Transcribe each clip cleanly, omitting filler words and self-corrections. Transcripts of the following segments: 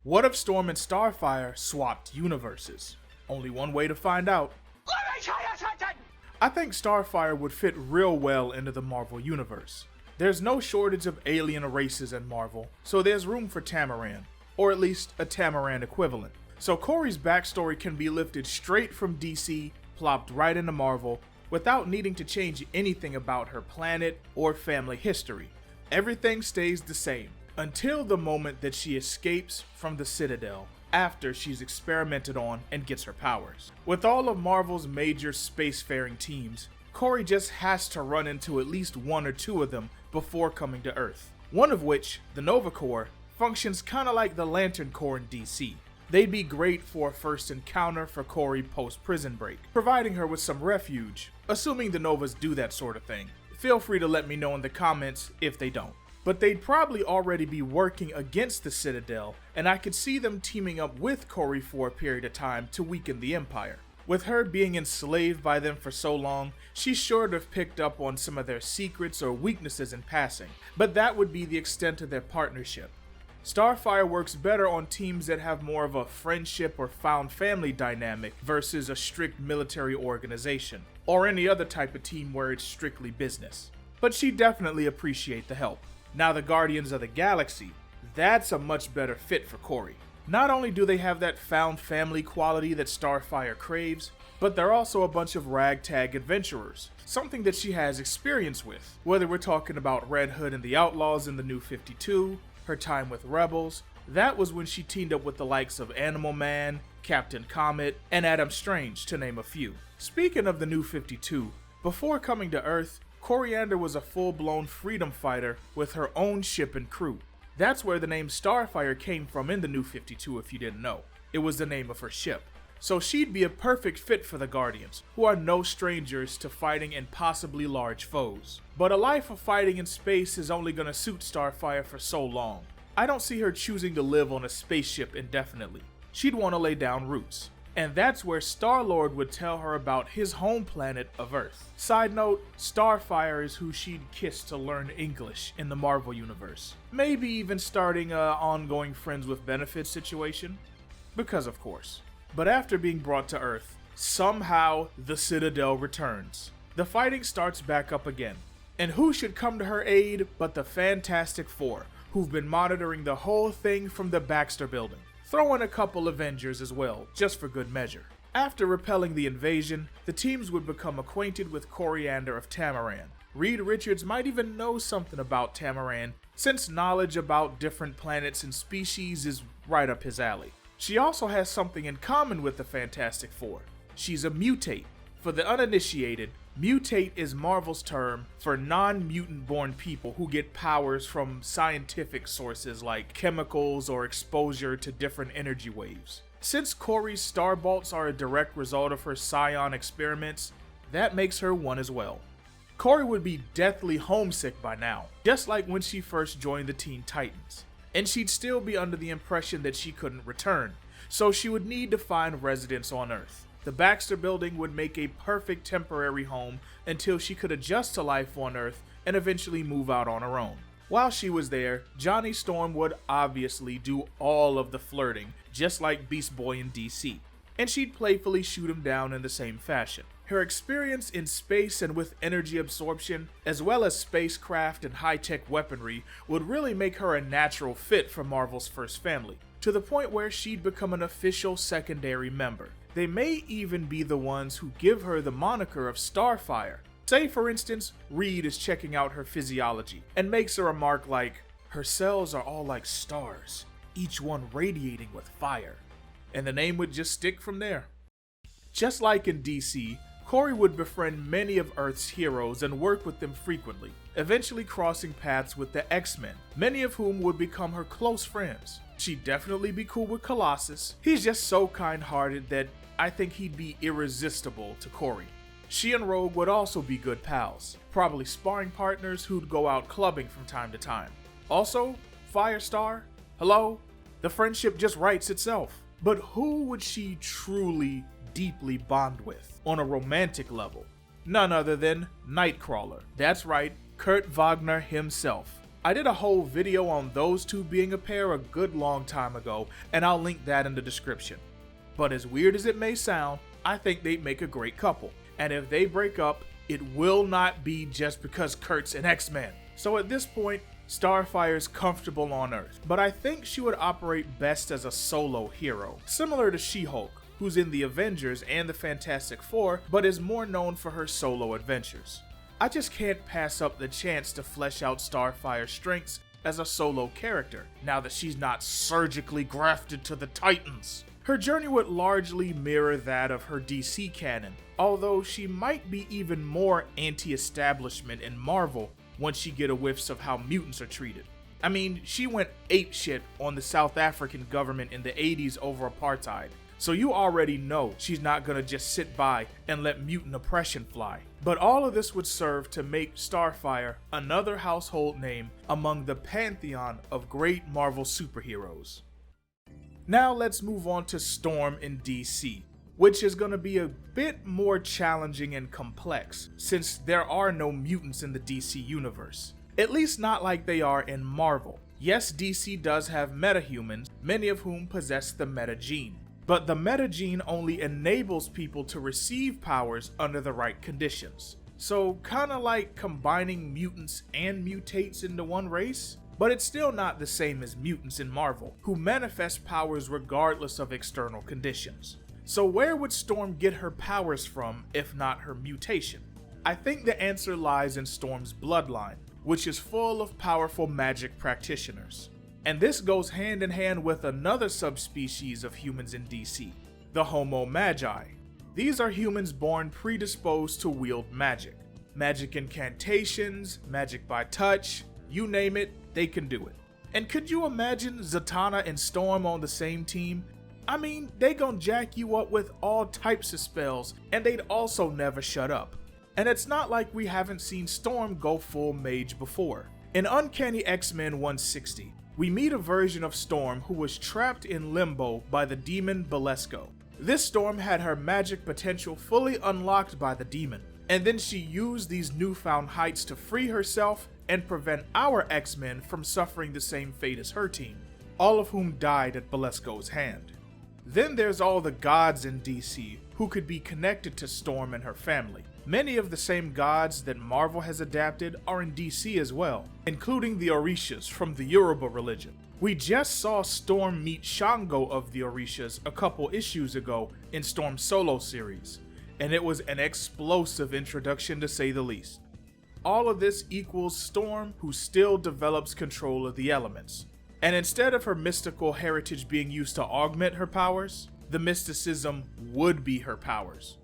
What if Storm and Starfire swapped universes? Only one way to find out. I think Starfire would fit real well into the Marvel universe. There's no shortage of alien races in Marvel, so there's room for Tamaran, or at least a Tamaran equivalent. So Kori's backstory can be lifted straight from DC, plopped right into Marvel, without needing to change anything about her planet or family history. Everything stays the same, until the moment that she escapes from the Citadel, after she's experimented on and gets her powers. With all of Marvel's major spacefaring teams, Kori just has to run into at least one or two of them before coming to Earth. One of which, the Nova Corps, functions kinda like the Lantern Corps in DC. They'd be great for a first encounter for Kori post-prison break, providing her with some refuge, assuming the Novas do that sort of thing. Feel free to let me know in the comments if they don't. But they'd probably already be working against the Citadel, and I could see them teaming up with Kori for a period of time to weaken the Empire. With her being enslaved by them for so long, she's sure to have picked up on some of their secrets or weaknesses in passing, but that would be the extent of their partnership. Starfire works better on teams that have more of a friendship or found family dynamic versus a strict military organization, or any other type of team where it's strictly business. But she'd definitely appreciate the help. Now the Guardians of the Galaxy, that's a much better fit for Kori. Not only do they have that found family quality that Starfire craves, but they're also a bunch of ragtag adventurers, something that she has experience with. Whether we're talking about Red Hood and the Outlaws in the New 52, her time with Rebels, that was when she teamed up with the likes of Animal Man, Captain Comet, and Adam Strange, to name a few. Speaking of the New 52, before coming to Earth, koriand'r was a full-blown freedom fighter with her own ship and crew. That's where the name Starfire came from in the New 52 if you didn't know. It was the name of her ship. So she'd be a perfect fit for the Guardians, who are no strangers to fighting impossibly large foes. But a life of fighting in space is only gonna suit Starfire for so long. I don't see her choosing to live on a spaceship indefinitely. She'd want to lay down roots. And that's where Star-Lord would tell her about his home planet of Earth. Side note, Starfire is who she'd kiss to learn English in the Marvel Universe. Maybe even starting a ongoing friends with benefits situation. Because of course. But after being brought to Earth, somehow the Citadel returns. The fighting starts back up again. And who should come to her aid but the Fantastic Four, who've been monitoring the whole thing from the Baxter Building. Throw in a couple Avengers as well, just for good measure. After repelling the invasion, the teams would become acquainted with koriand'r of Tamaran. Reed Richards might even know something about Tamaran, since knowledge about different planets and species is right up his alley. She also has something in common with the Fantastic Four. She's a mutate. For the uninitiated, mutate is Marvel's term for non-mutant born people who get powers from scientific sources like chemicals or exposure to different energy waves. Since Kori's starbolts are a direct result of her psion experiments, that makes her one as well. Kori would be deathly homesick by now, just like when she first joined the Teen Titans. And she'd still be under the impression that she couldn't return, so she would need to find residence on Earth. The Baxter Building would make a perfect temporary home until she could adjust to life on Earth and eventually move out on her own. While she was there, Johnny Storm would obviously do all of the flirting, just like Beast Boy in DC, and she'd playfully shoot him down in the same fashion. Her experience in space and with energy absorption, as well as spacecraft and high-tech weaponry, would really make her a natural fit for Marvel's first family, to the point where she'd become an official secondary member. They may even be the ones who give her the moniker of Starfire. Say for instance, Reed is checking out her physiology and makes a remark like, "Her cells are all like stars, each one radiating with fire." And the name would just stick from there. Just like in DC, Kori would befriend many of Earth's heroes and work with them frequently, eventually crossing paths with the X-Men, many of whom would become her close friends. She'd definitely be cool with Colossus. He's just so kind-hearted that I think he'd be irresistible to Kori. She and Rogue would also be good pals, probably sparring partners who'd go out clubbing from time to time. Also, Firestar, hello? The friendship just writes itself. But who would she truly, deeply bond with on a romantic level? None other than Nightcrawler. That's right, Kurt Wagner himself. I did a whole video on those two being a pair a good long time ago, and I'll link that in the description. But as weird as it may sound, I think they'd make a great couple. And if they break up, it will not be just because Kurt's an X-Men. So at this point, Starfire's comfortable on Earth, but I think she would operate best as a solo hero, similar to She-Hulk, who's in the Avengers and the Fantastic Four, but is more known for her solo adventures. I just can't pass up the chance to flesh out Starfire's strengths as a solo character, now that she's not surgically grafted to the Titans. Her journey would largely mirror that of her DC canon, although she might be even more anti-establishment in Marvel once she get a whiffs of how mutants are treated. I mean, she went apeshit on the South African government in the 80s over apartheid, so you already know she's not gonna just sit by and let mutant oppression fly. But all of this would serve to make Starfire another household name among the pantheon of great Marvel superheroes. Now let's move on to Storm in DC, which is going to be a bit more challenging and complex since there are no mutants in the DC universe. At least not like they are in Marvel. Yes, DC does have metahumans, many of whom possess the meta gene. But the meta gene only enables people to receive powers under the right conditions. So kinda like combining mutants and mutates into one race? But it's still not the same as mutants in Marvel, who manifest powers regardless of external conditions. So where would Storm get her powers from if not her mutation? I think the answer lies in Storm's bloodline, which is full of powerful magic practitioners. And this goes hand in hand with another subspecies of humans in DC, the Homo Magi. These are humans born predisposed to wield magic. Magic incantations, magic by touch, you name it, they can do it. And could you imagine Zatanna and Storm on the same team? I mean, they gon' jack you up with all types of spells, and they'd also never shut up. And it's not like we haven't seen Storm go full mage before. In Uncanny X-Men 160, we meet a version of Storm who was trapped in limbo by the demon Belasco. This Storm had her magic potential fully unlocked by the demon, and then she used these newfound heights to free herself and prevent our X-Men from suffering the same fate as her team, all of whom died at Belasco's hand. Then there's all the gods in DC who could be connected to Storm and her family. Many of the same gods that Marvel has adapted are in DC as well, including the Orishas from the Yoruba religion. We just saw Storm meet Shango of the Orishas a couple issues ago in Storm's solo series, and it was an explosive introduction to say the least. All of this equals Storm, who still develops control of the elements. And instead of her mystical heritage being used to augment her powers, the mysticism would be her powers.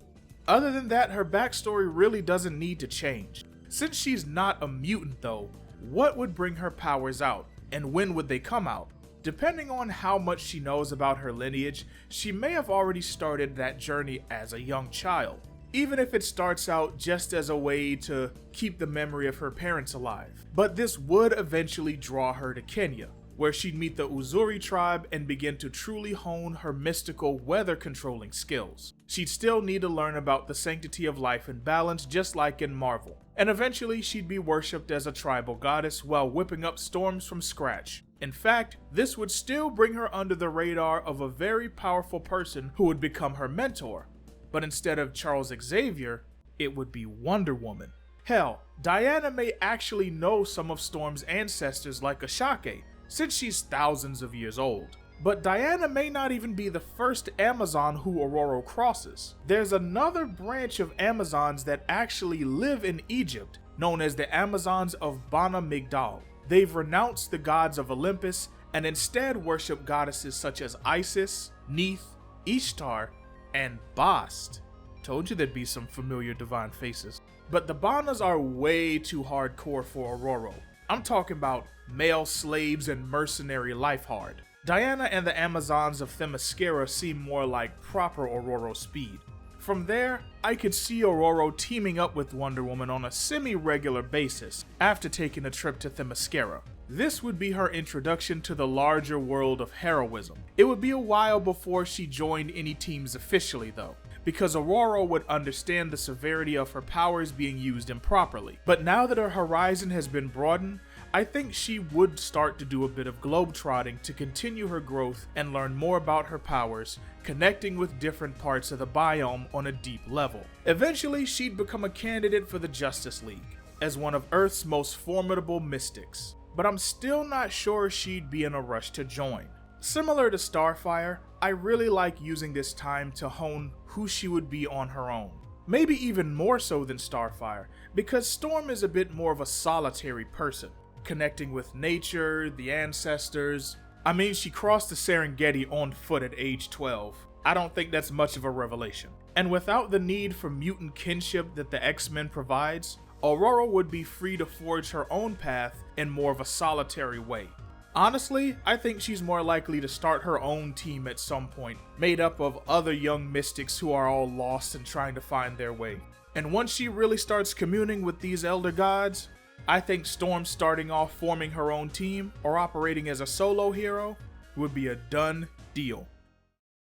Other than that, her backstory really doesn't need to change. Since she's not a mutant though, what would bring her powers out, and when would they come out? Depending on how much she knows about her lineage, she may have already started that journey as a young child, even if it starts out just as a way to keep the memory of her parents alive. But this would eventually draw her to Kenya, where she'd meet the Uzuri tribe and begin to truly hone her mystical weather controlling skills. She'd still need to learn about the sanctity of life and balance, just like in Marvel. And eventually she'd be worshipped as a tribal goddess while whipping up storms from scratch. In fact, this would still bring her under the radar of a very powerful person who would become her mentor. But instead of Charles Xavier, it would be Wonder Woman. Hell, Diana may actually know some of Storm's ancestors like Ashake, since she's thousands of years old. But Diana may not even be the first Amazon who Ororo crosses. There's another branch of Amazons that actually live in Egypt, known as the Amazons of Bana Migdal. They've renounced the gods of Olympus and instead worship goddesses such as Isis, Neith, Ishtar, and Bast. Told you there'd be some familiar divine faces. But the Banas are way too hardcore for Ororo. I'm talking about male slaves and mercenary life hard. Diana and the Amazons of Themyscira seem more like proper Ororo speed. From there, I could see Ororo teaming up with Wonder Woman on a semi-regular basis after taking a trip to Themyscira. This would be her introduction to the larger world of heroism. It would be a while before she joined any teams officially though, because Ororo would understand the severity of her powers being used improperly. But now that her horizon has been broadened, I think she would start to do a bit of globetrotting to continue her growth and learn more about her powers, connecting with different parts of the biome on a deep level. Eventually, she'd become a candidate for the Justice League, as one of Earth's most formidable mystics, but I'm still not sure she'd be in a rush to join. Similar to Starfire, I really like using this time to hone who she would be on her own. Maybe even more so than Starfire, because Storm is a bit more of a solitary person, connecting with nature, the ancestors. I mean, she crossed the Serengeti on foot at age 12. I don't think that's much of a revelation. And without the need for mutant kinship that the X-Men provides, Ororo would be free to forge her own path in more of a solitary way. Honestly, I think she's more likely to start her own team at some point, made up of other young mystics who are all lost and trying to find their way. And once she really starts communing with these elder gods, I think Storm starting off forming her own team or operating as a solo hero would be a done deal.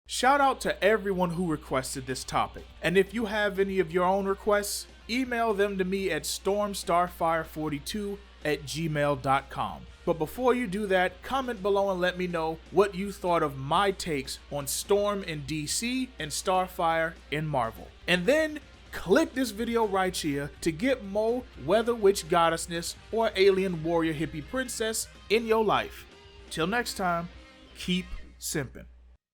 Shout out to everyone who requested this topic, and if you have any of your own requests, email them to me at stormstarfire42@gmail.com. But before you do that, comment below and let me know what you thought of my takes on Storm in DC and Starfire in Marvel. And then click this video right here to get more Weather Witch Goddessness or Alien Warrior Hippie Princess in your life. Till next time, keep simping.